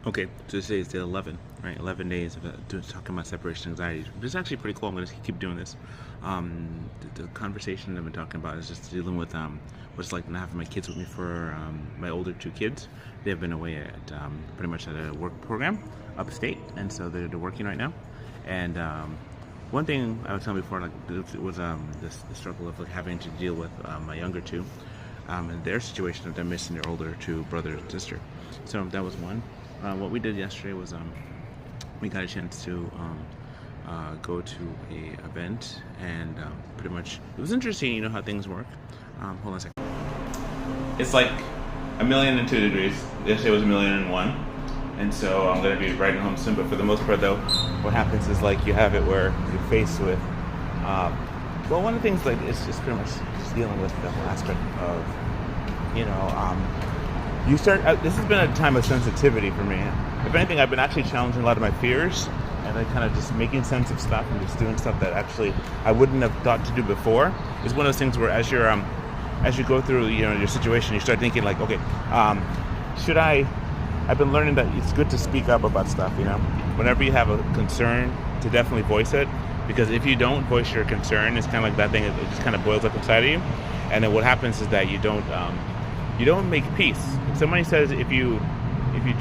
Okay, so today is day 11, right? 11 days of talking about separation anxiety. This is actually pretty cool. I'm going to keep doing this. The conversation I've been talking about is just dealing with what it's like not having my kids with me for my older two kids. They've been away at pretty much at a work program upstate, and so they're working right now. And one thing I was telling before, like, it was the struggle of like having to deal with my younger two and their situation of them missing their older two brother and sister. So that was one. What we did yesterday was we got a chance to go to a event, and pretty much it was interesting. You know how things work. Hold on a second. It's like 1,002 degrees. Yesterday was 1,001, and so I'm gonna be riding home soon. But for the most part, though, what happens is like you have it where you're faced with. Well, one of the things like it's just pretty much just dealing with the whole aspect of you start. This has been a time of sensitivity for me. If anything, I've been actually challenging a lot of my fears, and then kind of just making sense of stuff and just doing stuff that actually I wouldn't have thought to do before. It's one of those things where as you go through your situation, you start thinking like, okay, should I? I've been learning that it's good to speak up about stuff. Whenever you have a concern, to definitely voice it, because if you don't voice your concern, it's kind of like that thing. It just kind of boils up inside of you, and then what happens is that you don't make peace. Somebody says if you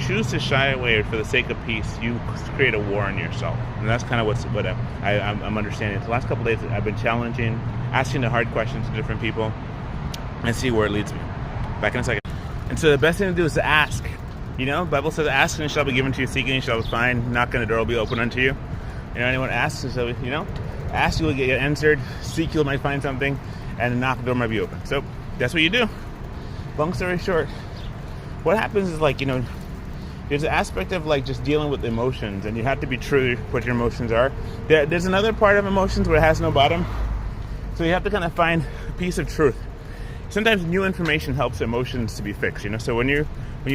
choose to shy away for the sake of peace, you create a war in yourself. And that's kind of what I'm understanding. The last couple of days, I've been challenging, asking the hard questions to different people, and see where it leads me. Back in a second. And so the best thing to do is to ask. The Bible says, "Ask and it shall be given to you; seeking and you shall find; knock and the door will be open unto you." Anyone asks, so ask, you will get answered. Seek, you might find something, and knock, the door might be open. So that's what you do. Long story short, what happens is there's an aspect of like just dealing with emotions, and you have to be true to what your emotions are. There's another part of emotions where it has no bottom, so you have to kind of find a piece of truth. Sometimes new information helps emotions to be fixed. So when you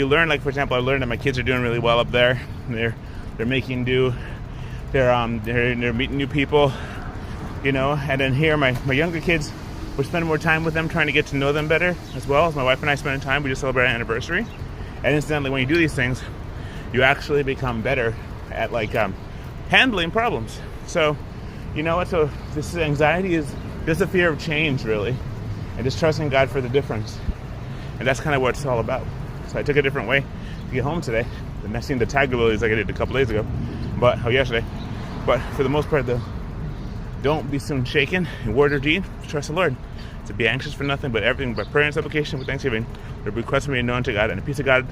learn, like for example, I learned that my kids are doing really well up there. They're making do. They're meeting new people. And then here my younger kids. We're spending more time with them, trying to get to know them better as well. As my wife and I spending time, we just celebrated our anniversary. And incidentally, when you do these things, you actually become better at handling problems. So, so this anxiety is just a fear of change, really, and just trusting God for the difference. And that's kind of what it's all about. So I took a different way to get home today than I seen the tiger lilies like I did a couple days ago, yesterday. But for the most part, though, don't be soon shaken in word or deed. Trust the Lord. To be anxious for nothing, but everything by prayer and supplication with thanksgiving. The request may be known to God, and the peace of God,